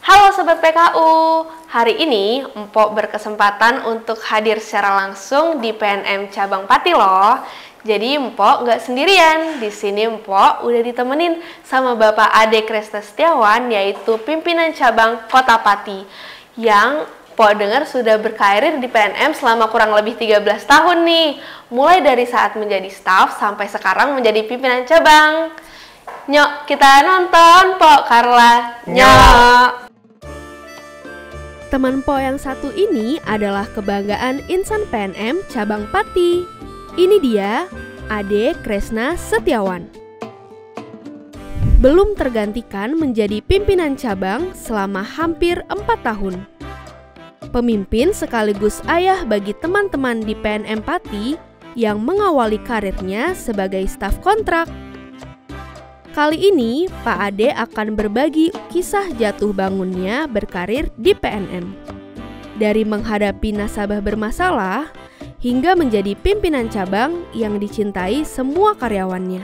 Halo Sobat PKU, hari ini Empok berkesempatan untuk hadir secara langsung di PNM Cabang Pati loh. Jadi Empok nggak sendirian, di sini Empok udah ditemenin sama Bapak Ade Kresna Setiawan, yaitu pimpinan cabang Kota Pati, yang Empok dengar sudah berkarir di PNM selama kurang lebih 13 tahun nih, mulai dari saat menjadi staf sampai sekarang menjadi pimpinan cabang. Nyok, kita nonton Pok Carla. Nyok. Teman Po yang satu ini adalah kebanggaan insan PNM Cabang Pati. Ini dia, Ade Kresna Setiawan. Belum tergantikan menjadi pimpinan cabang selama hampir 4 tahun. Pemimpin sekaligus ayah bagi teman-teman di PNM Pati yang mengawali karirnya sebagai staf kontrak. Kali ini, Pak Ade akan berbagi kisah jatuh bangunnya berkarir di PNM. Dari menghadapi nasabah bermasalah, hingga menjadi pimpinan cabang yang dicintai semua karyawannya.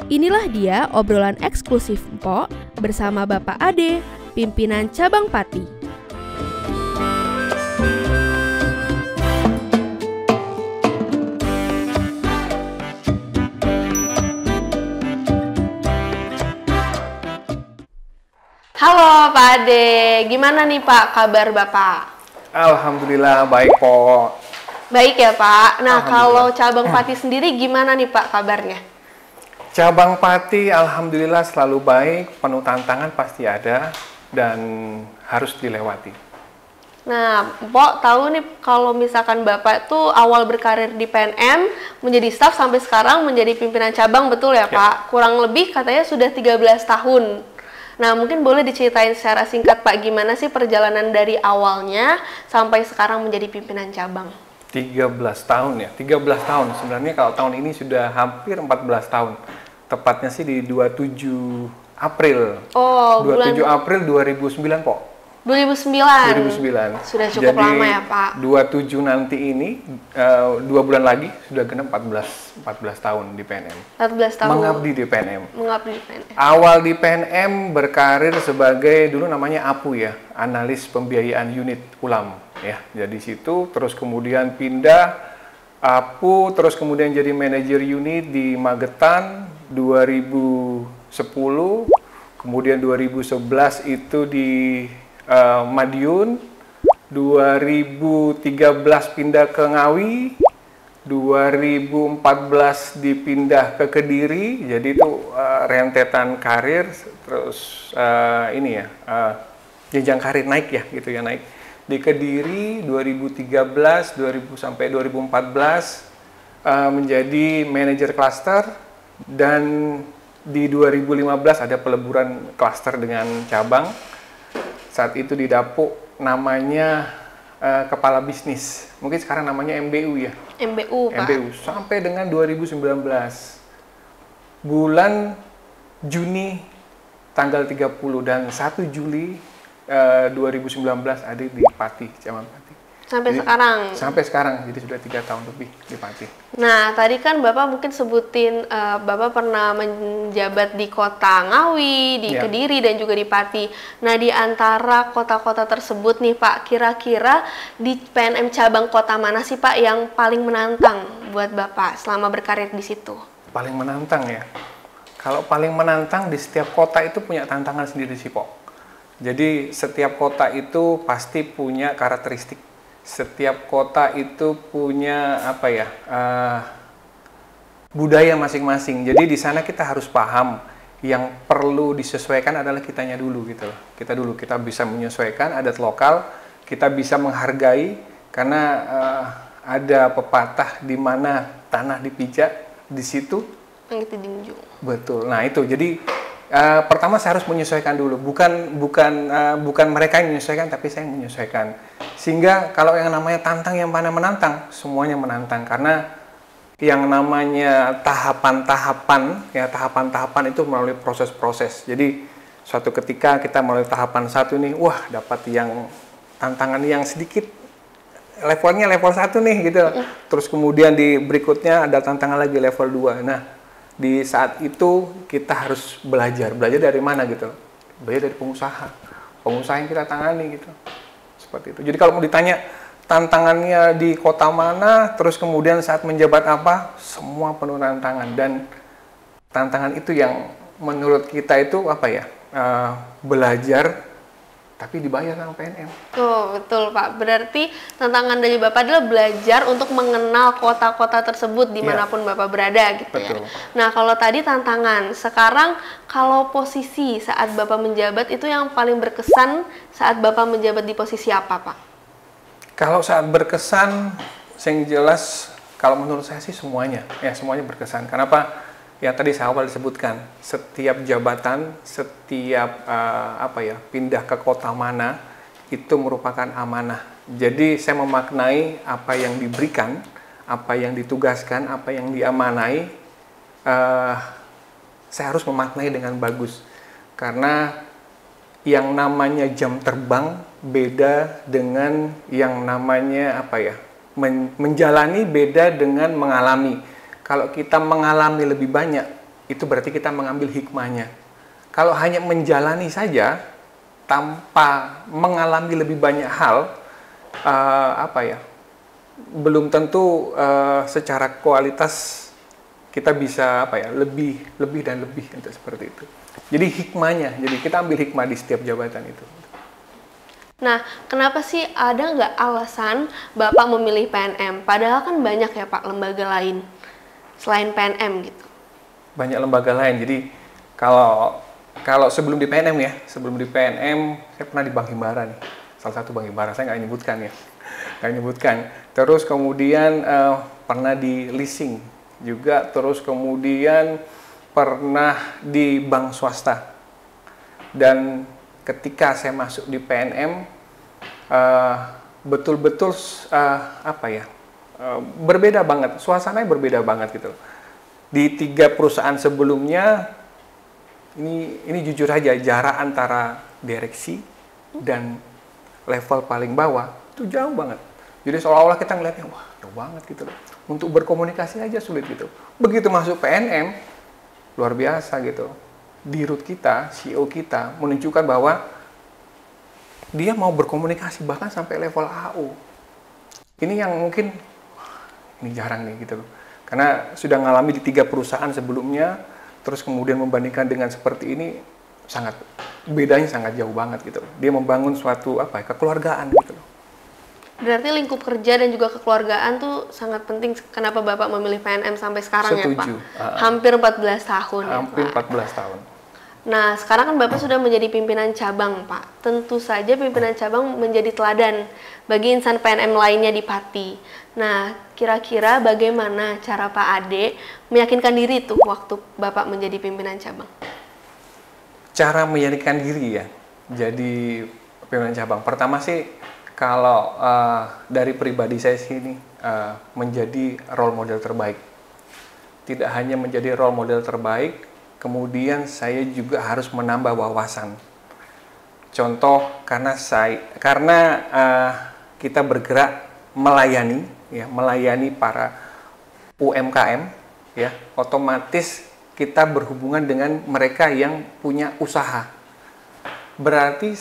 Inilah dia obrolan eksklusif Empok bersama Bapak Ade, pimpinan cabang Pati. Halo Pak Ade, gimana nih Pak kabar Bapak? Alhamdulillah baik Po. Baik ya Pak. Nah kalau cabang Pati sendiri gimana nih Pak kabarnya? Cabang Pati alhamdulillah selalu baik, penuh tantangan pasti ada dan harus dilewati. Nah, Pok tahu nih kalau misalkan Bapak tuh awal berkarir di PNM menjadi staf sampai sekarang menjadi pimpinan cabang, betul ya Pak? Kurang lebih katanya sudah 13 tahun. Nah, mungkin boleh diceritain secara singkat Pak, gimana sih perjalanan dari awalnya sampai sekarang menjadi pimpinan cabang? 13 tahun ya, 13 tahun. Sebenarnya kalau tahun ini sudah hampir 14 tahun. Tepatnya sih di 27 April. Oh, 27 April 2009, Pok. 2009. Sudah cukup Jadi, lama ya, Pak. 27 nanti ini 2 bulan lagi sudah genap 14 tahun di PNM. 14 tahun. Mengabdi di PNM. Mengabdi di PNM. Awal di PNM berkarir sebagai dulu namanya APU ya, analis pembiayaan unit ulam ya. Jadi situ terus kemudian pindah APU, terus kemudian jadi manajer unit di Magetan 2010, kemudian 2011 itu di Madiun, 2013 pindah ke Ngawi, 2014 dipindah ke Kediri, jadi itu rentetan karir, terus jenjang karir naik ya, gitu ya, naik. Di Kediri 2013, sampai 2014 menjadi manajer klaster, dan di 2015 ada peleburan klaster dengan cabang. Saat itu di Dapuk namanya kepala bisnis, mungkin sekarang namanya MBU ya. MBU Pak. MBU sampai dengan 2019 bulan Juni tanggal 30 dan 1 Juli 2019 ada di Pati, cabang Pati. Sampai jadi, sekarang? Sampai sekarang, jadi sudah 3 tahun lebih di Pati. Nah, tadi kan Bapak mungkin sebutin Bapak pernah menjabat di kota Ngawi, di Kediri, dan juga di Pati. Nah, di antara kota-kota tersebut nih Pak, kira-kira di PNM cabang kota mana sih Pak yang paling menantang buat Bapak selama berkarir di situ? Paling menantang ya? Kalau paling menantang, di setiap kota itu punya tantangan sendiri sih Pok. Jadi setiap kota itu pasti punya karakteristik. Setiap kota itu punya budaya masing-masing. Jadi di sana kita harus paham, yang perlu disesuaikan adalah kitanya dulu gitu loh. Kita bisa menyesuaikan adat lokal, kita bisa menghargai, karena ada pepatah di mana tanah dipijak, di situ langit dijunjung. Betul. Nah itu jadi pertama saya harus menyesuaikan dulu, bukan mereka yang menyesuaikan, tapi saya yang menyesuaikan. Sehingga kalau yang namanya tantang, yang mana menantang, semuanya menantang, karena yang namanya tahapan-tahapan itu melalui proses-proses. Jadi suatu ketika kita melalui tahapan 1 nih, wah dapat yang tantangan yang sedikit levelnya level 1 nih gitu. Terus kemudian di berikutnya ada tantangan lagi level 2. Nah, di saat itu kita harus belajar dari mana gitu. Belajar dari pengusaha. pengusaha yang kita tangani gitu. Seperti itu. Jadi kalau mau ditanya tantangannya di kota mana, terus kemudian saat menjabat apa, semua penuh tantangan. Dan tantangan itu yang menurut kita itu apa ya, belajar tapi dibayar sama PNM. Oh, betul Pak. Berarti tantangan dari Bapak adalah belajar untuk mengenal kota-kota tersebut dimanapun Bapak berada gitu. Betul. Ya. Nah, kalau tadi tantangan, sekarang kalau posisi saat Bapak menjabat itu yang paling berkesan saat Bapak menjabat di posisi apa Pak? Kalau saat berkesan, yang jelas kalau menurut saya sih semuanya, ya semuanya berkesan. Kenapa? Ya tadi saya awal disebutkan, setiap jabatan, setiap pindah ke kota mana itu merupakan amanah. Jadi saya memaknai apa yang diberikan, apa yang ditugaskan, apa yang diamanai, saya harus memaknai dengan bagus. Karena yang namanya jam terbang beda dengan yang namanya menjalani beda dengan mengalami. Kalau kita mengalami lebih banyak, itu berarti kita mengambil hikmahnya. Kalau hanya menjalani saja, tanpa mengalami lebih banyak hal, belum tentu secara kualitas kita bisa lebih dan lebih untuk seperti itu. Jadi hikmahnya, jadi kita ambil hikmah di setiap jabatan itu. Nah, kenapa sih ada nggak alasan Bapak memilih PNM? Padahal kan banyak ya Pak lembaga lain selain PNM gitu. Banyak lembaga lain. Jadi kalau sebelum di PNM ya, sebelum di PNM saya pernah di Bank Himbara nih. Salah satu Bank Himbara, saya nggak nyebutkan ya. Nggak nyebutkan. Terus kemudian pernah di leasing juga, terus kemudian pernah di bank swasta. Dan ketika saya masuk di PNM betul-betul berbeda banget, suasananya berbeda banget gitu. Di 3 perusahaan sebelumnya, ini jujur aja, jarak antara direksi dan level paling bawah itu jauh banget. Jadi seolah-olah kita ngeliatnya, wah jauh banget gitu loh. Untuk berkomunikasi aja sulit gitu. Begitu masuk PNM, luar biasa gitu. Dirut kita, CEO kita menunjukkan bahwa dia mau berkomunikasi bahkan sampai level AO. Ini yang mungkin ini jarang nih gitu loh. Karena sudah ngalami di 3 perusahaan sebelumnya, terus kemudian membandingkan dengan seperti ini, bedanya sangat jauh banget gitu loh. Dia membangun suatu kekeluargaan gitu loh. Berarti lingkup kerja dan juga kekeluargaan tuh sangat penting. Kenapa Bapak memilih PNM sampai sekarang? Setuju. Ya Pak? Hampir 14 tahun Hampir ya Pak? 14 tahun. Nah, sekarang kan Bapak sudah menjadi pimpinan cabang, Pak. Tentu saja pimpinan cabang menjadi teladan bagi insan PNM lainnya di Pati. Nah, kira-kira bagaimana cara Pak Ade meyakinkan diri tuh waktu Bapak menjadi pimpinan cabang? Cara meyakinkan diri ya, jadi pimpinan cabang. Pertama sih, kalau dari pribadi saya sini menjadi role model terbaik. Tidak hanya menjadi role model terbaik, kemudian saya juga harus menambah wawasan. Contoh, karena kita bergerak melayani para UMKM, ya, otomatis kita berhubungan dengan mereka yang punya usaha. Berarti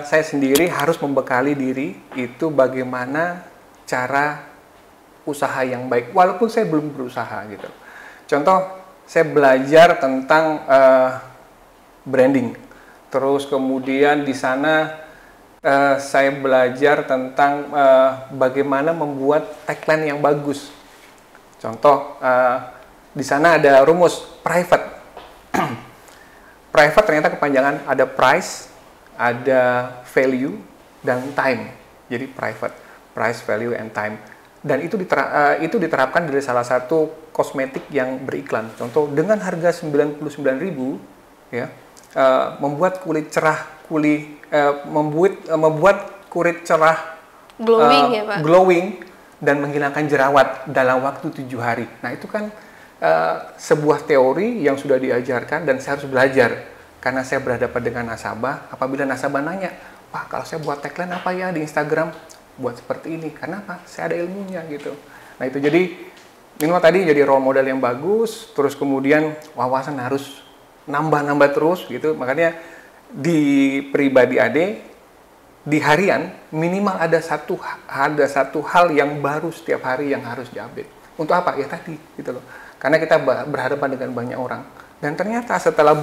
saya sendiri harus membekali diri itu bagaimana cara usaha yang baik, walaupun saya belum berusaha gitu. Contoh, saya belajar tentang branding, terus kemudian di sana saya belajar tentang bagaimana membuat tagline yang bagus. Contoh, di sana ada rumus private. Private ternyata kepanjangan ada price, ada value, dan time. Jadi private, price, value, and time. Dan itu diterapkan dari salah satu kosmetik yang beriklan. Contoh, dengan harga 99.000, ya, membuat kulit cerah, membuat kulit cerah, glowing ya Pak? Glowing dan menghilangkan jerawat dalam waktu 7 hari. Nah itu kan sebuah teori yang sudah diajarkan dan saya harus belajar karena saya berhadapan dengan nasabah. Apabila nasabah nanya, Pak, kalau saya buat tagline apa ya di Instagram? Buat seperti ini. Karena apa? Saya ada ilmunya gitu. Nah itu jadi minimal tadi jadi role model yang bagus, terus kemudian wawasan harus nambah terus gitu. Makanya di pribadi Ade, di harian minimal ada satu hal yang baru setiap hari yang harus di-update. Untuk apa? Ya tadi gitu loh. Karena kita berhadapan dengan banyak orang. Dan ternyata setelah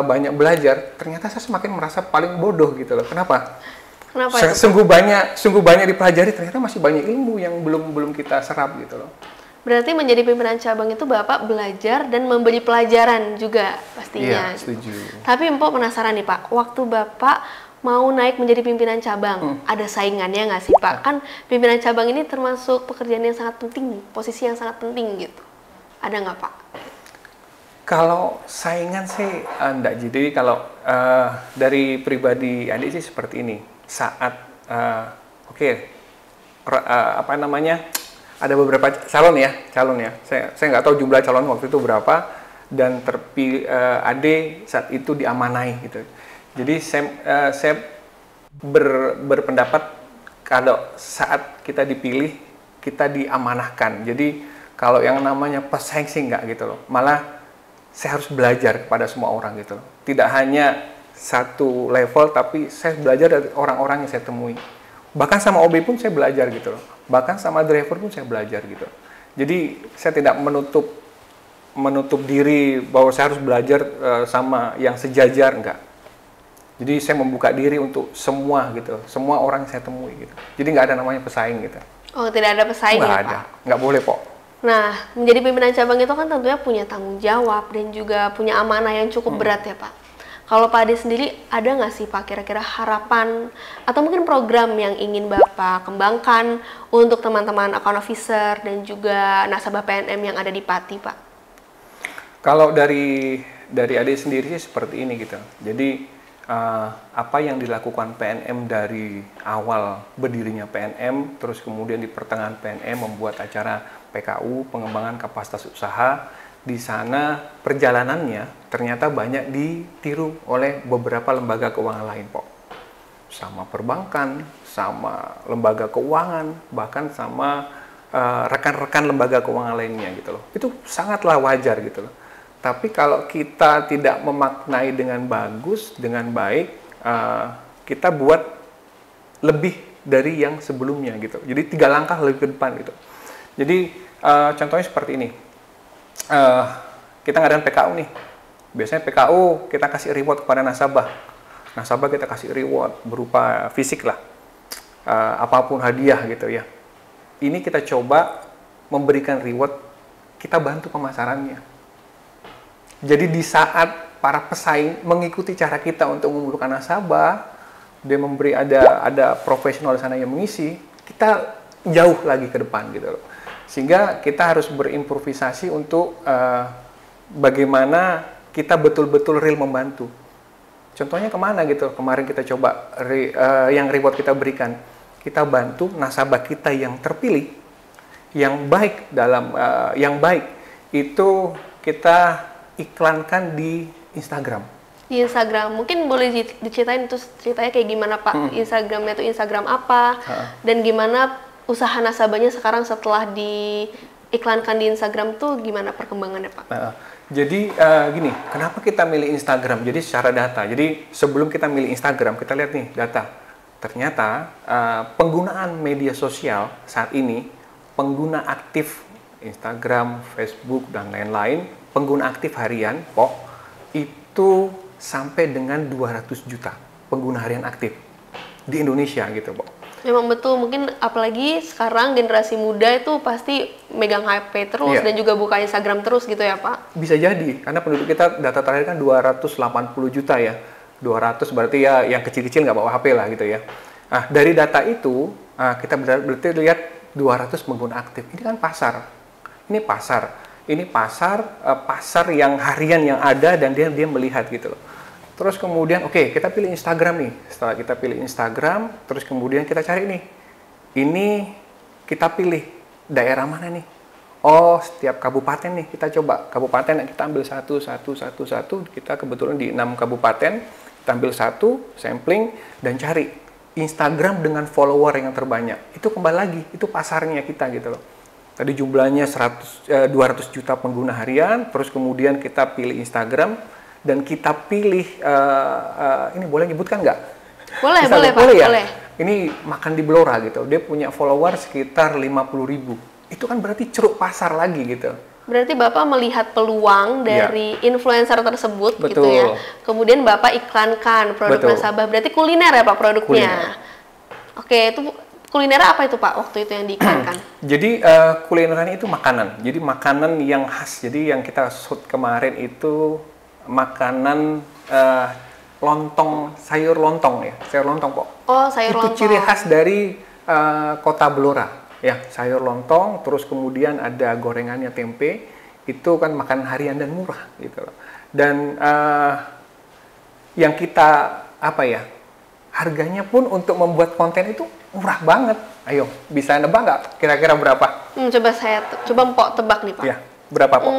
banyak belajar, ternyata saya semakin merasa paling bodoh gitu loh. Kenapa? Kenapa itu? Sungguh banyak dipelajari, ternyata masih banyak ilmu yang belum kita serap gitu loh. Berarti menjadi pimpinan cabang itu Bapak belajar dan memberi pelajaran juga pastinya. Iya, setuju. Tapi Empok penasaran nih Pak, waktu Bapak mau naik menjadi pimpinan cabang, ada saingannya nggak sih Pak? Kan pimpinan cabang ini termasuk pekerjaan yang sangat penting, posisi yang sangat penting gitu. Ada nggak Pak? Kalau saingan sih enggak. Jadi kalau dari pribadi Andi sih seperti ini. Saat ada beberapa calon ya. Saya nggak tahu jumlah calon waktu itu berapa, dan terpilih Ade saat itu diamanai gitu. Jadi saya berpendapat kalau saat kita dipilih, kita diamanahkan. Jadi kalau yang namanya pesaing sih nggak gitu loh. Malah saya harus belajar kepada semua orang gitu loh. Tidak hanya satu level, tapi saya belajar dari orang-orang yang saya temui. Bahkan sama OB pun saya belajar gitu loh. Bahkan sama driver pun saya belajar gitu. Jadi saya tidak menutup diri bahwa saya harus belajar sama yang sejajar, enggak. Jadi saya membuka diri untuk semua gitu, semua orang yang saya temui gitu. Jadi nggak ada namanya pesaing gitu. Oh, tidak ada pesaing nggak ya ada, Pak? nggak boleh Pok. Nah, menjadi pimpinan cabang itu kan tentunya punya tanggung jawab dan juga punya amanah yang cukup berat ya Pak. Kalau Pak Ade sendiri, ada nggak sih Pak kira-kira harapan atau mungkin program yang ingin Bapak kembangkan untuk teman-teman account officer dan juga nasabah PNM yang ada di Pati Pak? Kalau dari Ade sendiri sih seperti ini gitu. Jadi apa yang dilakukan PNM dari awal berdirinya PNM, terus kemudian di pertengahan PNM membuat acara PKU, pengembangan kapasitas usaha. Di sana perjalanannya ternyata banyak ditiru oleh beberapa lembaga keuangan lain, Pok. Sama perbankan, sama lembaga keuangan, bahkan sama rekan-rekan lembaga keuangan lainnya gitu loh. Itu sangatlah wajar gitu loh. Tapi kalau kita tidak memaknai dengan bagus, dengan baik, kita buat lebih dari yang sebelumnya gitu. Jadi 3 langkah lebih ke depan gitu. Jadi contohnya seperti ini. Kita ngadain PKU nih. Biasanya PKU kita kasih reward kepada nasabah. Nasabah kita kasih reward berupa fisik lah. Apapun hadiah gitu ya. Ini kita coba memberikan reward, kita bantu pemasarannya. Jadi di saat para pesaing mengikuti cara kita untuk mengumpulkan nasabah, dia memberi ada profesional di sana yang mengisi, kita jauh lagi ke depan gitu loh. Sehingga kita harus berimprovisasi untuk bagaimana kita betul-betul real membantu. Contohnya kemana gitu? Kemarin kita coba yang reward kita berikan, kita bantu nasabah kita yang terpilih, yang baik yang baik itu kita iklankan di Instagram. Di Instagram, mungkin boleh diceritain itu ceritanya kayak gimana Pak? Instagramnya itu Instagram apa? Dan gimana usaha nasabahnya sekarang setelah diiklankan di Instagram tuh gimana perkembangannya Pak? Jadi gini, kenapa kita milih Instagram? Jadi secara data. Jadi sebelum kita milih Instagram, kita lihat nih data. Ternyata penggunaan media sosial saat ini, pengguna aktif Instagram, Facebook, dan lain-lain, pengguna aktif harian, Pok, itu sampai dengan 200 juta pengguna harian aktif di Indonesia gitu, Pok. Memang betul, mungkin apalagi sekarang generasi muda itu pasti megang HP terus dan juga buka Instagram terus gitu ya Pak? Bisa jadi, karena penduduk kita data terakhir kan 280 juta ya. 200 berarti ya yang kecil-kecil nggak bawa HP lah gitu ya. Nah, dari data itu kita berarti lihat 200 pengguna aktif. Ini kan pasar. Ini pasar yang harian yang ada dan dia melihat gitu loh. Terus kemudian, oke, kita pilih Instagram nih. Setelah kita pilih Instagram, terus kemudian kita cari nih. Ini kita pilih daerah mana nih? Oh, setiap kabupaten nih kita coba. Kabupaten kita ambil satu. Kita kebetulan di 6 kabupaten. Kita ambil satu, sampling, dan cari Instagram dengan follower yang terbanyak. Itu kembali lagi, itu pasarnya kita gitu loh. Tadi jumlahnya 200 juta pengguna harian, terus kemudian kita pilih Instagram. dan kita pilih, ini boleh nyebutkan nggak? Boleh, Misalnya, boleh Pak, ya? boleh. Ini makan di Blora gitu, dia punya follower sekitar 50.000. Itu kan berarti ceruk pasar lagi gitu. Berarti Bapak melihat peluang dari influencer tersebut gitu Betul. ya. Kemudian Bapak iklankan produk Betul. nasabah. Berarti kuliner ya Pak produknya. Kuliner. Oke, itu kuliner apa itu Pak waktu itu yang diiklankan? Jadi kulinernya itu makanan. Jadi makanan yang khas. Jadi yang kita shoot kemarin itu makanan lontong, sayur lontong ya. Sayur lontong kok. Oh, sayur Itu lontong. ciri khas dari kota Blora. Ya, sayur lontong, terus kemudian ada gorengannya tempe, itu kan makanan harian dan murah gitu loh. Dan yang kita harganya pun untuk membuat konten itu murah banget. Ayo, bisa nebak nggak? Kira-kira berapa? Coba Mpok tebak nih Pak. Ya, berapa Pok?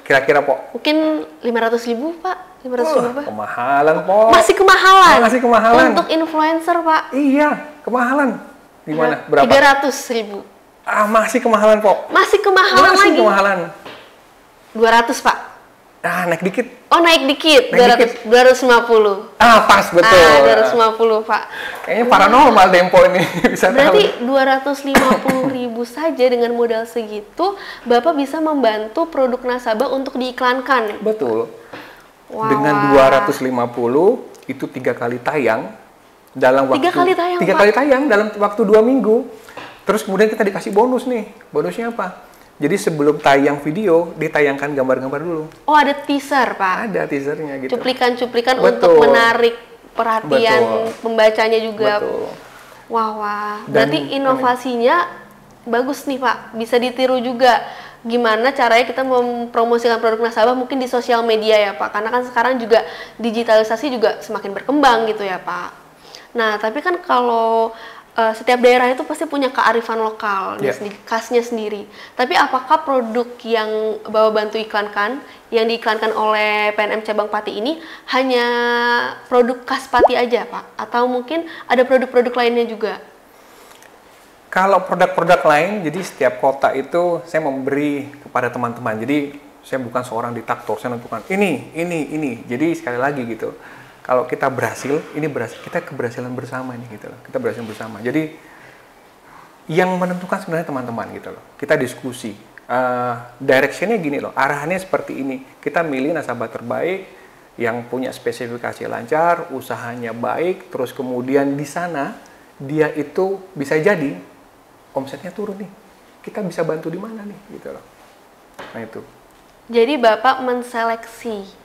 Kira-kira Pok? Mungkin 500.000 Pak. 500.000 Pak. Kemahalan Pok. Masih kemahalan. Masih kemahalan. Untuk influencer Pak. Iya, kemahalan. Gimana? Berapa? 300.000. Masih kemahalan Pok. Masih kemahalan Masih lagi. kemahalan. 200 Pak. Naik dikit. Oh, naik dikit. Naik 250. Pas betul. 250 Pak. Kayaknya paranormal Dempo ini bisa Berarti tahu. 250.000 saja dengan modal segitu, Bapak bisa membantu produk nasabah untuk diiklankan. Betul. Wah. Dengan 250 itu 3 kali tayang dalam waktu 3 kali tayang, tiga Pak? kali tayang dalam waktu 2 minggu. Terus kemudian kita dikasih bonus nih. Bonusnya apa? Jadi sebelum tayang video ditayangkan gambar-gambar dulu. Oh, ada teaser Pak. Ada teasernya gitu. Cuplikan-cuplikan Betul. untuk menarik perhatian Betul. pembacanya juga. Betul. Wah. Dan Berarti inovasinya bagus nih Pak. Bisa ditiru juga. Gimana caranya kita mempromosikan produk nasabah mungkin di sosial media ya Pak. Karena kan sekarang juga digitalisasi juga semakin berkembang gitu ya Pak. Nah, tapi kan kalau setiap daerah itu pasti punya kearifan lokal, khasnya sendiri. Tapi apakah produk yang Bapak bantu iklankan, yang diiklankan oleh PNM Cabang Pati ini hanya produk khas Pati aja Pak? Atau mungkin ada produk-produk lainnya juga? Kalau produk-produk lain, jadi setiap kota itu saya memberi kepada teman-teman. Jadi saya bukan seorang diktator, saya menentukan ini. Jadi sekali lagi gitu. Kalau kita berhasil, kita keberhasilan bersama nih gitu loh. Kita berhasil bersama. Jadi yang menentukan sebenarnya teman-teman gitu loh. Kita diskusi. Directionnya gini loh, arahannya seperti ini. Kita milih nasabah terbaik yang punya spesifikasi lancar, usahanya baik, terus kemudian di sana dia itu bisa jadi omsetnya turun nih. Kita bisa bantu di mana nih gitu loh. Nah itu. Jadi Bapak menseleksi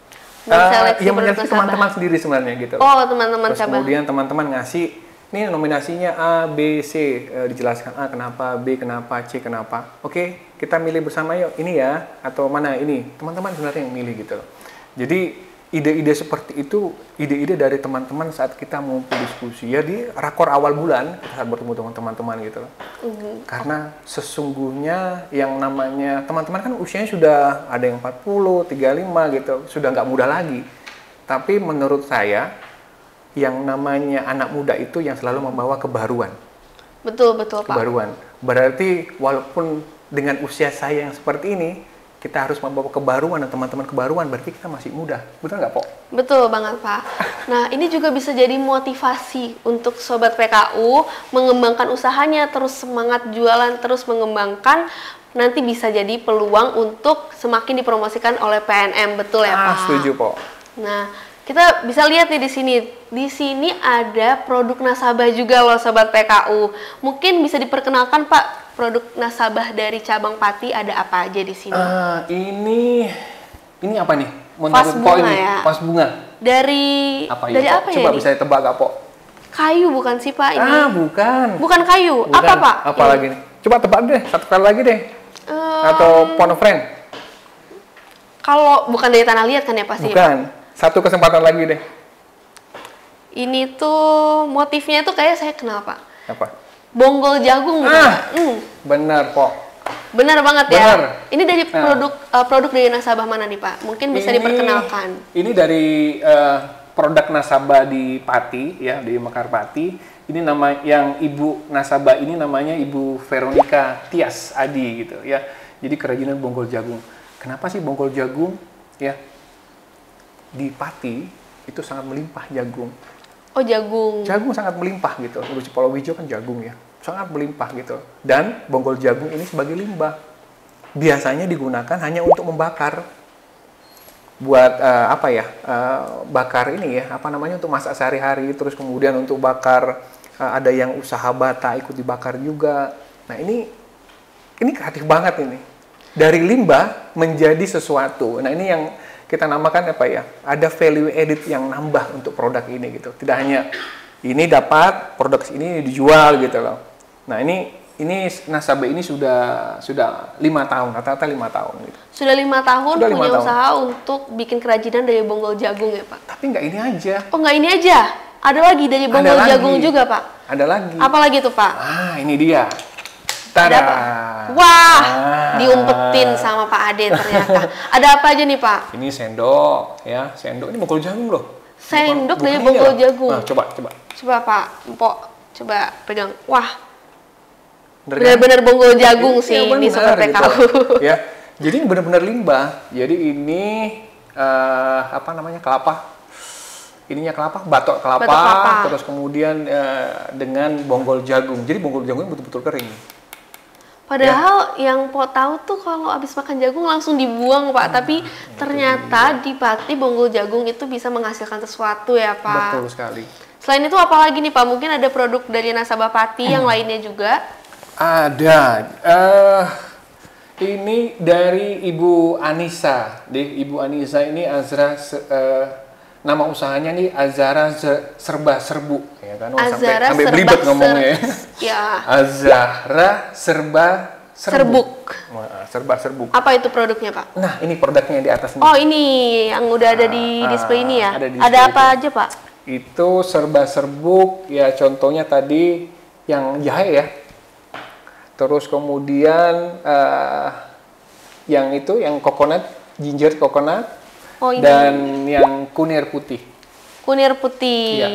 yang menyeleksi teman-teman sendiri sebenarnya gitu. Oh, teman-teman Terus cabang. kemudian teman-teman ngasih, ini nominasinya A, B, C, dijelaskan A kenapa, B kenapa, C kenapa. Oke, kita milih bersama yuk, ini ya, atau mana ini. Teman-teman sebenarnya yang milih gitu. Jadi ide-ide seperti itu, ide-ide dari teman-teman saat kita ngumpul diskusi ya di rakor awal bulan saat bertemu dengan teman-teman gitu loh. Karena sesungguhnya yang namanya teman-teman kan usianya sudah ada yang 40, 35 gitu, sudah nggak muda lagi. Tapi menurut saya yang namanya anak muda itu yang selalu membawa kebaruan. Betul Pak. Kebaruan. Berarti walaupun dengan usia saya yang seperti ini, kita harus membawa kebaruan dan teman-teman kebaruan, berarti kita masih muda. Betul nggak, Pok? Betul banget, Pak. Nah, ini juga bisa jadi motivasi untuk Sobat PKU mengembangkan usahanya, terus semangat jualan, terus mengembangkan, nanti bisa jadi peluang untuk semakin dipromosikan oleh PNM. Betul ya, Pak? Setuju, Pok. Nah, kita bisa lihat nih di sini. Di sini ada produk nasabah juga loh, Sobat PKU. Mungkin bisa diperkenalkan, Pak, produk nasabah dari Cabang Pati ada apa aja di sini? Ini apa nih? Vas bunga ini? ya? Vas bunga. Dari apa dari ya, apa ya? Coba bisa ditebak gak, Pok? Kayu bukan sih, Pak? Ini. Bukan. Bukan kayu. Bukan. Apa, Pak? Apa ini? lagi nih? Coba tebak deh, satu kali lagi deh. Atau phone a friend. Kalau bukan dari tanah liat kan ya pasti. Bukan. Satu kesempatan lagi deh. Ini tuh motifnya tuh kayak saya kenal, Pak. Apa? Bonggol jagung gitu, Pak. Benar, Pok. Benar banget Benar. ya. Ini dari produk dari nasabah mana nih, Pak? Mungkin bisa diperkenalkan. Ini dari produk nasabah di Pati ya, di Mekar Pati. Ini nama yang ibu nasabah ini namanya Ibu Veronica Tias Adi gitu ya. Jadi kerajinan bonggol jagung. Kenapa sih bonggol jagung? Ya. di Pati itu sangat melimpah jagung. Oh, jagung. Jagung sangat melimpah gitu. Untuk Palawija kan jagung ya, sangat melimpah gitu. Dan bonggol jagung ini sebagai limbah. Biasanya digunakan hanya untuk membakar. Buat bakar ini ya, untuk masak sehari-hari. Terus kemudian untuk bakar, ada yang usaha bata ikut dibakar juga. Nah ini kreatif banget ini. Dari limbah menjadi sesuatu. Nah ini yang kita namakan ada value added yang nambah untuk produk ini gitu. Tidak hanya ini dapat produk ini dijual gitu loh. Nah ini nasabah ini sudah 5 tahun, rata-rata 5 tahun gitu. Sudah 5 tahun Sudah 5 punya tahun. usaha untuk bikin kerajinan dari bonggol jagung ya Pak? Tapi nggak ini aja. Oh, nggak ini aja? Ada lagi dari Ada bonggol lagi. jagung juga Pak? Ada lagi. Apa lagi tuh Pak? Ini dia. Ada Tada. apa? Wah, diumpetin sama Pak Ade ternyata. Ada apa aja nih Pak? Ini sendok ya, sendok ini bonggol jagung loh. Sendok Bukan dari ini bonggol loh. jagung. Nah, coba. Coba Pak, Mpok, coba pegang. Wah, Bener kan? benar-benar bonggol jagung Iya, sih ini benar, sobat PKU. gitu. Ya, jadi ini benar-benar limbah. Jadi ini kelapa. Ininya kelapa, batok kelapa. Terus kemudian dengan bonggol jagung. Jadi bonggol jagung betul-betul kering. Padahal yang Mpok tahu tuh kalau habis makan jagung langsung dibuang Pak, tapi ternyata di Pati bonggol jagung itu bisa menghasilkan sesuatu ya Pak. Betul sekali. Selain itu apa lagi nih Pak? Mungkin ada produk dari nasabah Pati yang lainnya juga? Ada. Ini dari Ibu Anissa. Ibu Anissa ini nama usahanya nih Azara Serba Serbu, ya kan? Azara sampai Serba belibet ngomongnya ya. Ya. Azara Serba Serbuk. Wah, Serba Serbuk. Apa itu produknya Pak? Nah, ini produknya yang di atas ini. Oh, ini yang udah ada di display ini ya? Ada di Ada display apa itu. aja Pak? Itu serba serbuk, ya contohnya tadi yang jahe ya. Terus kemudian yang coconut, ginger coconut. Oh, ini. Dan yang kunir putih. Kunir putih. Iya.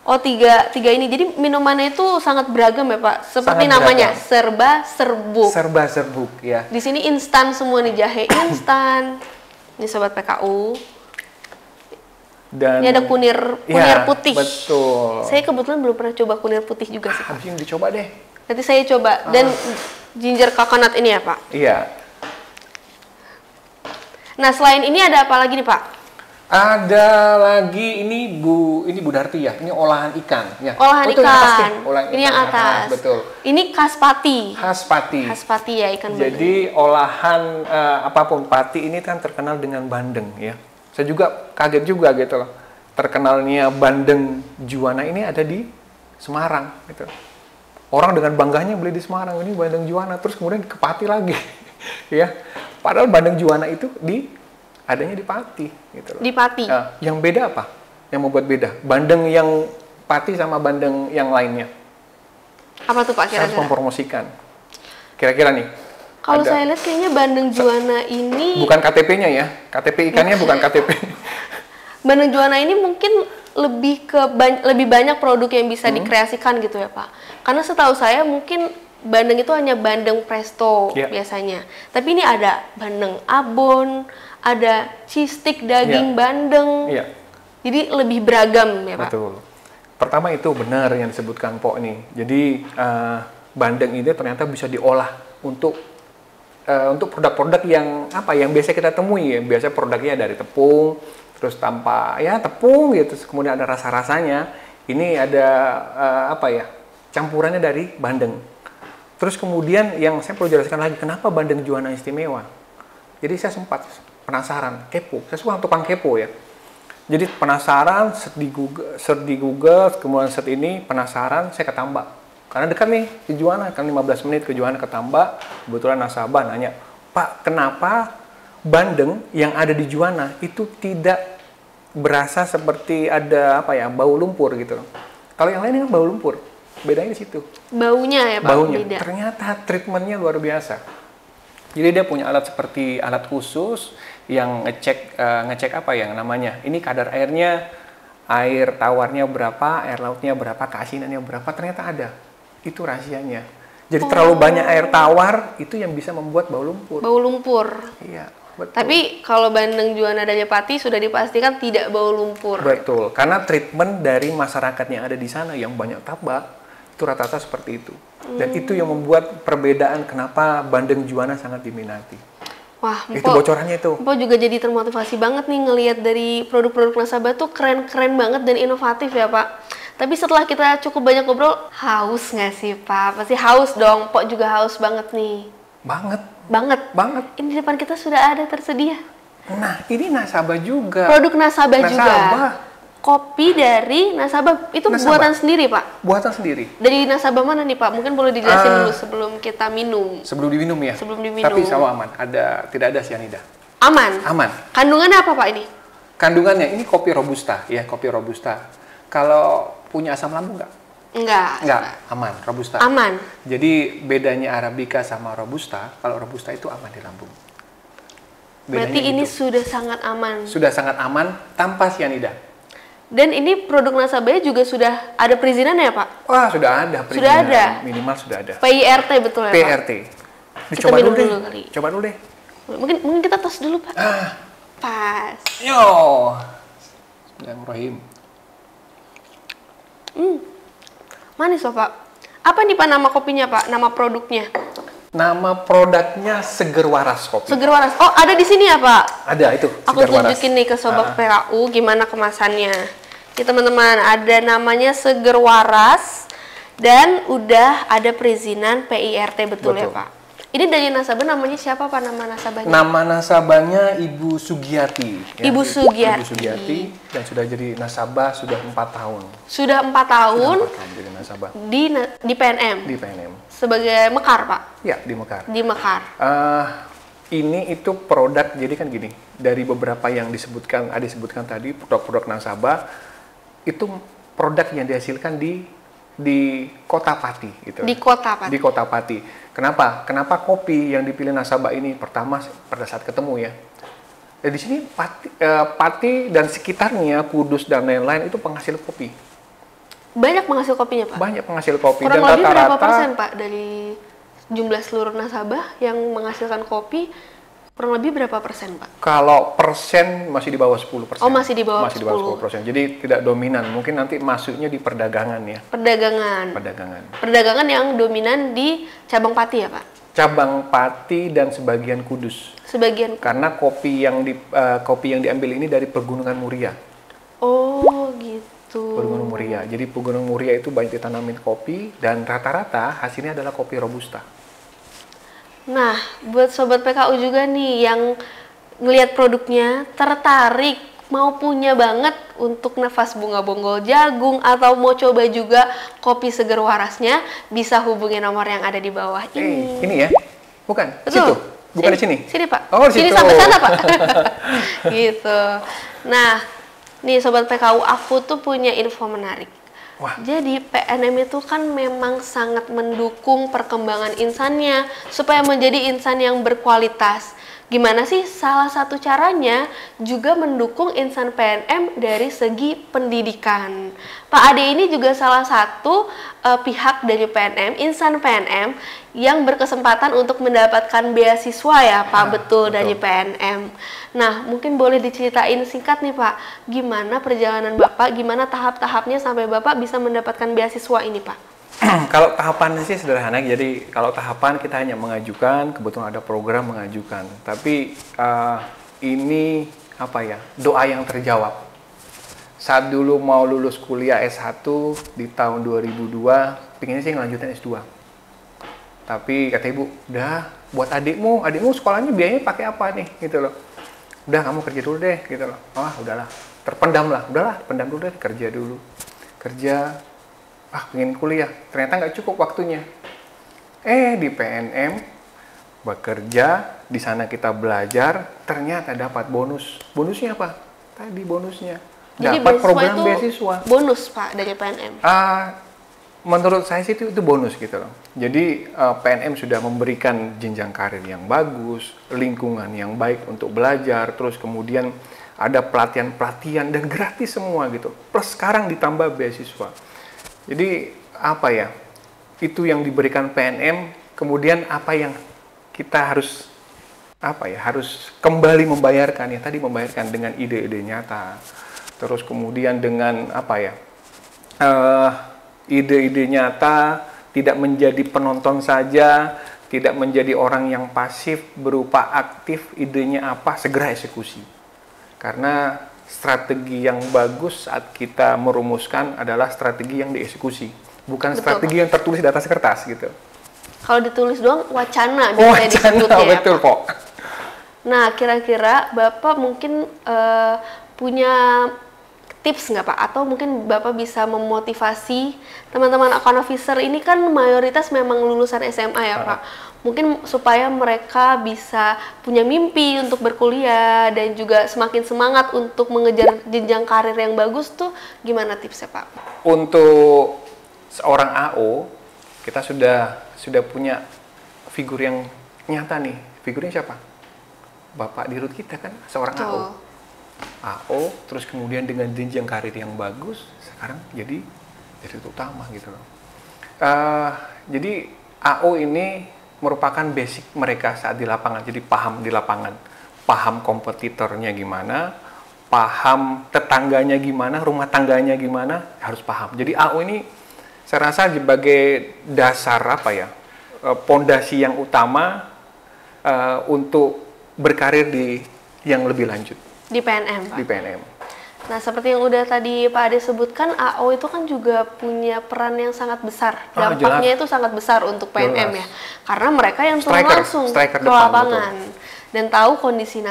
Oh, tiga ini. Jadi minumannya itu sangat beragam ya Pak? Seperti Sangat namanya, beragam. serba serbuk. Serba serbuk ya. Di sini instan semua nih, jahe instan. Ini sobat PKU. Dan Ini ada kunir ya, putih. Betul. Saya kebetulan belum pernah coba kunir putih juga sih Pak. Habis ini dicoba deh. Nanti saya coba. Dan ginger coconut ini ya Pak? Iya. Nah, selain ini ada apa lagi nih Pak? Ada lagi ini Bu Darti ya. Ini olahan ikan ya. Olahan itu yang atas ikan. deh, olahan Ini ikan yang atas. Betul. Ini khas Pati. Khas Pati. Khas Pati ya, ikan bandeng. Jadi olahan apapun Pati ini kan terkenal dengan bandeng ya. Saya juga kaget juga gitu loh. Terkenalnya bandeng Juwana ini ada di Semarang gitu. Orang dengan bangganya beli di Semarang, ini bandeng Juwana, terus kemudian ke Pati lagi. Ya. Padahal bandeng Juwana itu adanya di Pati gitu loh. Di Pati. Nah, yang beda apa? Yang membuat beda? Bandeng yang Pati sama bandeng yang lainnya. Apa tuh Pak Saya harus kira-kira? mempromosikan. Kira-kira nih. Kalau ada. saya lihat kayaknya bandeng Juwana ini, Bukan KTP-nya ya. KTP ikannya bukan KTP. bandeng Juwana ini mungkin lebih banyak produk yang bisa dikreasikan gitu ya Pak. Karena setahu saya mungkin bandeng itu hanya bandeng presto biasanya. Tapi ini ada bandeng abon, ada cheese stick daging bandeng. Iya. Jadi lebih beragam ya Pak. Betul. Pertama itu benar yang disebutkan Pok nih. Jadi bandeng ini ternyata bisa diolah untuk produk-produk yang biasa kita temui ya. Biasa produknya dari tepung, terus tanpa tepung gitu. Kemudian ada rasa-rasanya. Ini ada campurannya dari bandeng. Terus kemudian yang saya perlu jelaskan lagi, kenapa bandeng Juwana istimewa? Jadi saya sempat penasaran, kepo. Saya suka tukang kepo ya. Jadi penasaran, search di Google, kemudian search ini penasaran, saya ke Tambak. Karena dekat nih di Juwana, kan 15 menit ke Juwana ke Tambak. Kebetulan nasabah nanya, Pak, kenapa bandeng yang ada di Juwana itu tidak berasa seperti ada bau lumpur gitu? Kalau yang lain kan bau lumpur. Bedanya di situ. Baunya ya Pak? Baunya. Beda. Ternyata treatmentnya luar biasa. Jadi dia punya alat seperti alat khusus yang ngecek ini kadar airnya, air tawarnya berapa, air lautnya berapa, keasinannya berapa, ternyata ada. Itu rahasianya. Jadi terlalu banyak air tawar itu yang bisa membuat bau lumpur. Bau lumpur. Iya. Betul. Tapi kalau Bandeng Juana dan Pati sudah dipastikan tidak bau lumpur. Betul, karena treatment dari masyarakat yang ada di sana yang banyak tabak itu rata-rata seperti itu. Dan itu yang membuat perbedaan kenapa Bandeng Juana sangat diminati. Wah, Itu bocorannya itu. Mpo juga jadi termotivasi banget nih ngelihat dari produk-produk nasabah tuh keren-keren banget dan inovatif ya Pak. Tapi setelah kita cukup banyak ngobrol, haus nggak sih Pak? Pasti haus dong, Pok juga haus banget nih. Banget. Banget. Ini di depan kita sudah ada tersedia. Nah, ini nasabah juga. Produk nasabah juga. Kopi dari nasabah, itu buatan sendiri Pak? Buatan sendiri. Dari nasabah mana nih Pak? Mungkin boleh dijelasin dulu sebelum kita minum. Sebelum diminum ya? Sebelum diminum. Tapi sama aman, tidak ada cyanida. Aman? Aman. Kandungannya apa Pak ini? Kandungannya, ini kopi Robusta ya, kopi Robusta. Kalau punya asam lambung nggak? Enggak, aman, Robusta. Aman. Jadi bedanya Arabica sama Robusta, kalau Robusta itu aman di lambung. Berarti ini sudah sangat aman. Sudah sangat aman tanpa cyanida. Dan ini produk nasabahnya juga sudah ada perizinan ya Pak? Wah, sudah ada perizinan. Sudah ada? Minimal sudah ada. PIRT betul ya Pak? PIRT. Kita minum dulu kali. Coba dulu deh. Mungkin kita tos dulu Pak. Pas. Yo. Bismillahirrahmanirrahim. Manis loh Pak. Apa nih Pak nama kopinya Pak? Nama produknya? Nama produknya Seger Waras Kopi. Seger Waras. Oh, ada di sini ya Pak? Ada itu. Aku tunjukin nih ke Sobat PKU gimana kemasannya. Nih teman-teman, ada namanya Seger Waras dan udah ada perizinan PIRT betul ya Pak? Ini dari nasabah namanya siapa Pak nama nasabahnya? Nama nasabahnya Ibu Sugiyati. Ya, Ibu Sugiyati. Ibu Sugiyati dan sudah jadi nasabah sudah 4 tahun. Sudah 4 tahun. Sudah 4 tahun jadi nasabah. Di PNM. Di PNM. Sebagai Mekar Pak? Ya, di Mekar. Di Mekar. Ini itu produk, jadi kan gini, dari beberapa yang disebutkan tadi, produk-produk nasabah, itu produk yang dihasilkan di Kota Pati. Gitu. Di Kota Pati? Di Kota Pati. Kenapa? Kenapa kopi yang dipilih nasabah ini? Pertama, pada saat ketemu ya. Di sini Pati dan sekitarnya, Kudus dan lain-lain itu penghasil kopi. Banyak penghasil kopinya Pak? Banyak penghasil kopi. Kurang dan lebih berapa persen Pak dari jumlah seluruh nasabah yang menghasilkan kopi, kurang lebih berapa persen Pak? Kalau persen masih di bawah 10%. Oh, masih di bawah 10%. Jadi tidak dominan. Mungkin nanti masuknya di perdagangan ya. Perdagangan yang dominan di cabang Pati ya Pak? Cabang Pati dan sebagian Kudus. Sebagian. Karena kopi yang diambil ini dari Pegunungan Muria. Oh, gitu. Pegunungan Muria. Jadi Pegunungan Muria itu banyak ditanamin kopi dan rata-rata hasilnya adalah kopi Robusta. Nah, buat Sobat PKU juga nih yang ngelihat produknya tertarik mau punya banget untuk nafas bunga bonggol jagung atau mau coba juga kopi Seger Warasnya, bisa hubungi nomor yang ada di bawah ini. Ini ya? Bukan? Betul. Situ? Bukan di sini? Sini Pak. Oh, di sini situ. sampai sana Pak. Gitu. Nah, nih Sobat PKU, aku tuh punya info menarik. Wah. Jadi PNM itu kan memang sangat mendukung perkembangan insannya supaya menjadi insan yang berkualitas. Gimana sih salah satu caranya juga mendukung insan PNM dari segi pendidikan. Pak Ade ini juga salah satu pihak dari PNM, insan PNM yang berkesempatan untuk mendapatkan beasiswa ya Pak, betul dari PNM. Nah, mungkin boleh diceritain singkat nih Pak, gimana perjalanan Bapak, gimana tahap-tahapnya sampai Bapak bisa mendapatkan beasiswa ini Pak? Kalau tahapannya sih sederhana, jadi kalau tahapan kita hanya mengajukan, kebetulan ada program mengajukan. Tapi ini apa ya, doa yang terjawab. Saat dulu mau lulus kuliah S1 di tahun 2002, pengennya sih ngelanjutin S2. Tapi kata ibu, udah buat adikmu sekolahnya biayanya pakai apa nih, gitu loh. Udah kamu kerja dulu deh, gitu loh. Udahlah, terpendam lah, udahlah pendam dulu deh, kerja dulu. Kerja, pengen kuliah, ternyata nggak cukup waktunya. Di PNM, bekerja, di sana kita belajar, ternyata dapat bonus. Bonusnya apa? Tadi bonusnya. Dapat program beasiswa. Bonus Pak dari PNM? Menurut saya sih itu bonus gitu loh. Jadi PNM sudah memberikan jenjang karir yang bagus, lingkungan yang baik untuk belajar, terus kemudian ada pelatihan-pelatihan dan gratis semua gitu. Plus sekarang ditambah beasiswa. Jadi apa ya, itu yang diberikan PNM, kemudian apa yang kita harus apa ya, harus kembali membayarkan ya tadi, membayarkan dengan ide-ide nyata, terus kemudian dengan apa ya, ide-ide nyata, tidak menjadi penonton saja, tidak menjadi orang yang pasif, berupa aktif, idenya apa segera eksekusi. Karena strategi yang bagus saat kita merumuskan adalah strategi yang dieksekusi, bukan Betul. strategi yang tertulis di atas kertas gitu. Kalau ditulis doang wacana biasanya disebut ya. Betul kok. Nah, kira-kira Bapak mungkin punya tips nggak Pak? Atau mungkin Bapak bisa memotivasi teman-teman account officer ini, kan mayoritas memang lulusan SMA ya Pak. Mungkin supaya mereka bisa punya mimpi untuk berkuliah dan juga semakin semangat untuk mengejar jenjang karir yang bagus tuh, gimana tipsnya Pak? Untuk seorang AO, kita sudah punya figur yang nyata nih. Figurnya siapa? Bapak Dirut kita kan, seorang AO. AO, terus kemudian dengan jenjang karir yang bagus, sekarang jadi direktur utama gitu loh. Jadi AO ini merupakan basic mereka saat di lapangan, jadi paham di lapangan, paham kompetitornya gimana, paham tetangganya gimana, rumah tangganya gimana, harus paham. Jadi AO ini saya rasa sebagai dasar apa ya, pondasi yang utama untuk berkarir di yang lebih lanjut. Di PNM Pak? Di PNM. Nah, seperti yang udah tadi Pak Ade sebutkan, AO itu kan juga punya peran yang sangat besar. Dampaknya itu sangat besar untuk PNM ya. Karena mereka yang turun langsung ke lapangan dan tahu kondisi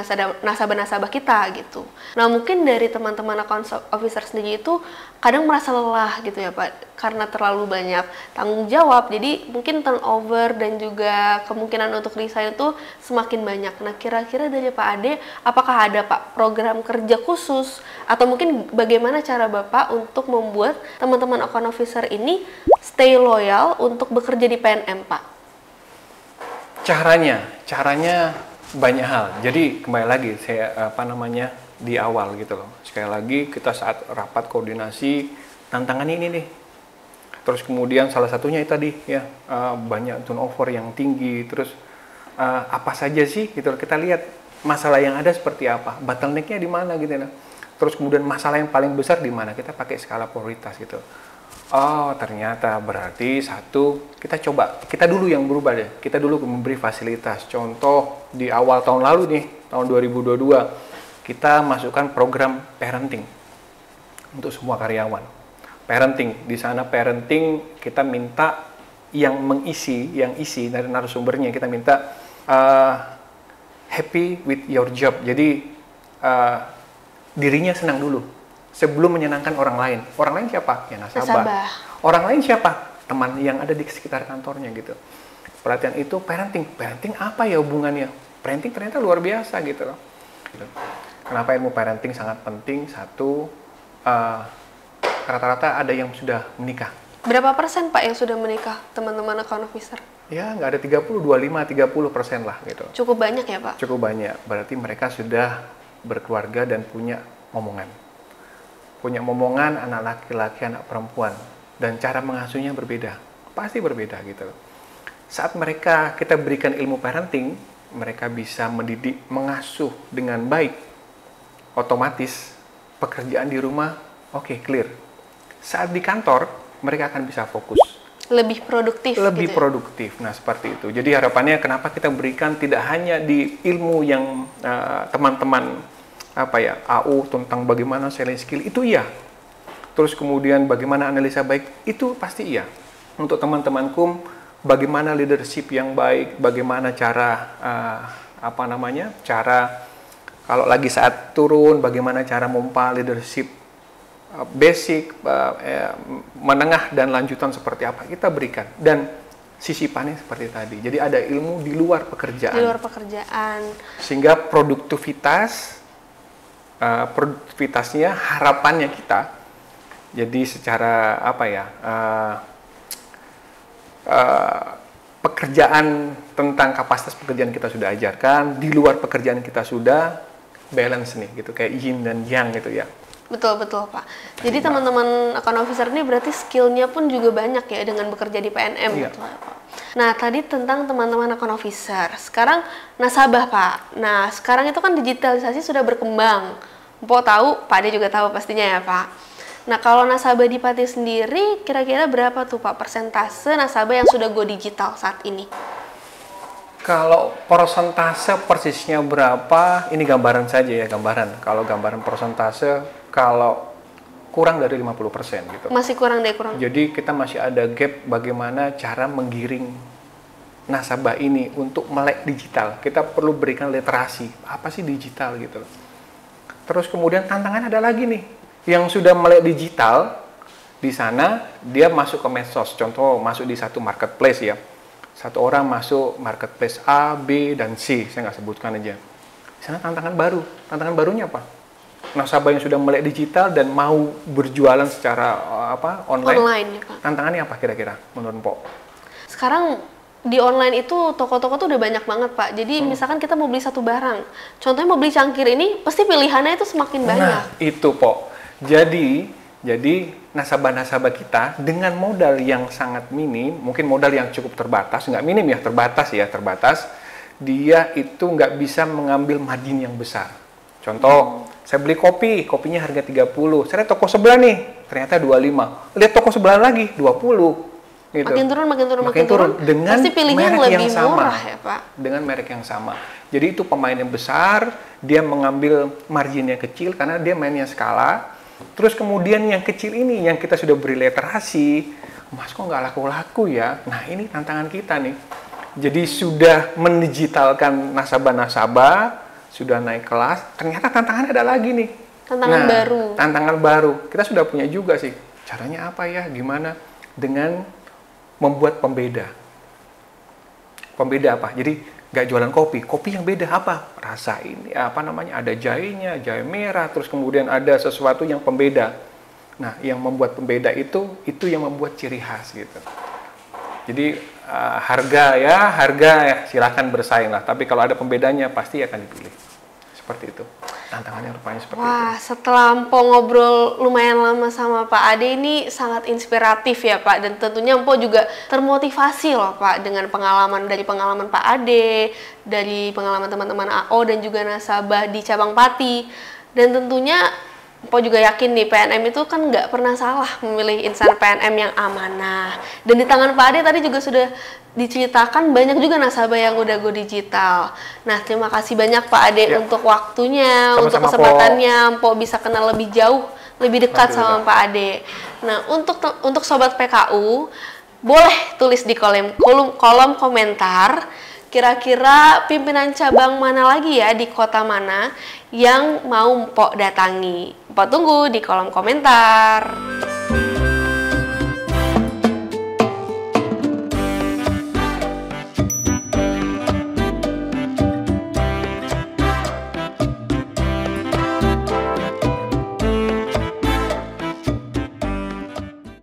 nasabah-nasabah kita gitu. Nah, mungkin dari teman-teman account officer sendiri itu kadang merasa lelah gitu ya Pak, karena terlalu banyak tanggung jawab. Jadi mungkin turnover dan juga kemungkinan untuk resign itu semakin banyak. Nah, kira-kira dari Pak Ade, apakah ada Pak program kerja khusus atau mungkin bagaimana cara Bapak untuk membuat teman-teman account officer ini stay loyal untuk bekerja di PNM Pak? Caranya banyak hal. Jadi kembali lagi saya di awal gitu loh. Sekali lagi kita saat rapat koordinasi, tantangannya ini nih. Terus kemudian salah satunya itu tadi ya, banyak turnover yang tinggi. Terus apa saja sih gitu. Kita lihat masalah yang ada seperti apa, bottleneck-nya di mana gitu ya. Terus kemudian masalah yang paling besar di mana, kita pakai skala prioritas gitu. Oh, ternyata berarti satu, kita dulu yang berubah deh. Kita dulu memberi fasilitas. Contoh di awal tahun lalu nih, tahun 2022, kita masukkan program parenting untuk semua karyawan. Parenting, di sana parenting kita minta yang isi dari narasumbernya, kita minta happy with your job. Jadi dirinya senang dulu sebelum menyenangkan orang lain. Orang lain siapa? Ya nasabah. Orang lain siapa? Teman yang ada di sekitar kantornya gitu. Perhatian itu parenting. Parenting apa ya hubungannya? Parenting ternyata luar biasa gitu loh. Kenapa ilmu parenting sangat penting? Satu, rata-rata ada yang sudah menikah. Berapa persen Pak yang sudah menikah, teman-teman account officer? Ya, nggak ada 30, 25, 30% lah gitu. Cukup banyak ya Pak? Cukup banyak. Berarti mereka sudah berkeluarga dan punya momongan. Punya momongan, anak laki-laki, anak perempuan. Dan cara mengasuhnya berbeda. Pasti berbeda gitu loh. Saat kita berikan ilmu parenting, mereka bisa mendidik, mengasuh dengan baik. Otomatis pekerjaan di rumah, oke, clear. Saat di kantor, mereka akan bisa fokus. Lebih produktif. Lebih gitu produktif. Nah, seperti itu. Jadi harapannya kenapa kita berikan tidak hanya di ilmu yang teman-teman AU tentang bagaimana selling skill itu iya. Terus kemudian bagaimana analisa baik itu pasti iya. Untuk teman-temanku bagaimana leadership yang baik, bagaimana cara cara kalau lagi saat turun bagaimana cara memompa leadership basic, menengah dan lanjutan seperti apa kita berikan, dan sisipannya seperti tadi. Jadi ada ilmu di luar pekerjaan. Di luar pekerjaan. Sehingga produktivitasnya harapannya kita jadi secara pekerjaan tentang kapasitas pekerjaan kita sudah ajarkan, di luar pekerjaan kita sudah balance nih gitu, kayak yin dan yang gitu ya. Betul, betul Pak. Jadi teman-teman account officer ini berarti skillnya pun juga banyak ya dengan bekerja di PNM Iya. gitu ya Pak. Nah tadi tentang teman-teman account officer, sekarang nasabah Pak. Nah sekarang itu kan digitalisasi sudah berkembang. Mpok tahu, Pak Ade juga tahu pastinya ya Pak. Nah kalau nasabah di Pati sendiri, kira-kira berapa tuh Pak persentase nasabah yang sudah go digital saat ini? Kalau persentase persisnya berapa, ini gambaran saja ya, gambaran. Kalau gambaran persentase, kalau kurang dari 50% gitu. Masih kurang deh, kurang. Jadi kita masih ada gap bagaimana cara menggiring nasabah ini untuk melek digital. Kita perlu berikan literasi, apa sih digital gitu. Terus kemudian tantangan ada lagi nih, yang sudah melek digital, di sana dia masuk ke medsos, contoh masuk di satu marketplace ya. Satu orang masuk marketplace A, B, dan C, saya nggak sebutkan aja. Di sana tantangan baru. Tantangan barunya apa? Nasabah yang sudah melek digital dan mau berjualan secara online Ya, Pak. Tantangannya apa kira-kira menurut Mpok? Sekarang di online itu toko-toko tuh udah banyak banget Pak. Jadi misalkan kita mau beli satu barang, contohnya mau beli cangkir ini, pasti pilihannya itu semakin banyak. Nah, itu Pok. Jadi nasabah-nasabah kita dengan modal yang sangat minim, mungkin modal yang cukup terbatas, nggak minim ya, terbatas, dia itu nggak bisa mengambil margin yang besar. Contoh, saya beli kopi, kopinya harga 30, saya lihat toko sebelah nih, ternyata 25. Lihat toko sebelah lagi, 20. Gitu. Makin turun. Dengan pasti pilihnya merek lebih yang sama. murah ya Pak. Dengan merek yang sama. Jadi itu pemain yang besar, dia mengambil margin yang kecil karena dia mainnya skala. Terus kemudian yang kecil ini, yang kita sudah beri literasi, Mas kok nggak laku-laku ya? Nah ini tantangan kita nih. Jadi sudah mendigitalkan nasabah-nasabah, sudah naik kelas, ternyata tantangannya ada lagi nih. Tantangan baru. Kita sudah punya juga sih. Caranya apa ya? Gimana? Dengan membuat pembeda. Pembeda apa? Jadi nggak jualan kopi yang beda apa? Rasa ini, ada jahenya, jahe merah, terus kemudian ada sesuatu yang pembeda. Nah, yang membuat pembeda itu yang membuat ciri khas gitu. Jadi harga ya silakan bersaing lah. Tapi kalau ada pembedanya pasti akan dipilih. Seperti itu. Tantangannya rupanya seperti itu. Wah, setelah Mpok ngobrol lumayan lama sama Pak Ade ini sangat inspiratif ya Pak. Dan tentunya Mpok juga termotivasi loh Pak dengan pengalaman Pak Ade, dari pengalaman teman-teman AO dan juga nasabah di cabang Pati. Dan tentunya Mpok juga yakin nih PNM itu kan nggak pernah salah memilih insan PNM yang amanah. Dan di tangan Pak Ade tadi juga sudah diceritakan banyak juga nasabah yang udah go digital. Nah terima kasih banyak Pak Ade untuk waktunya, Sama-sama, untuk kesempatannya, Mpok bisa kenal lebih jauh, lebih dekat sama Pak Ade. Nah untuk sobat PKU boleh tulis di kolom komentar. Kira-kira pimpinan cabang mana lagi ya di kota mana yang mau Mpok datangi? Mpok tunggu di kolom komentar.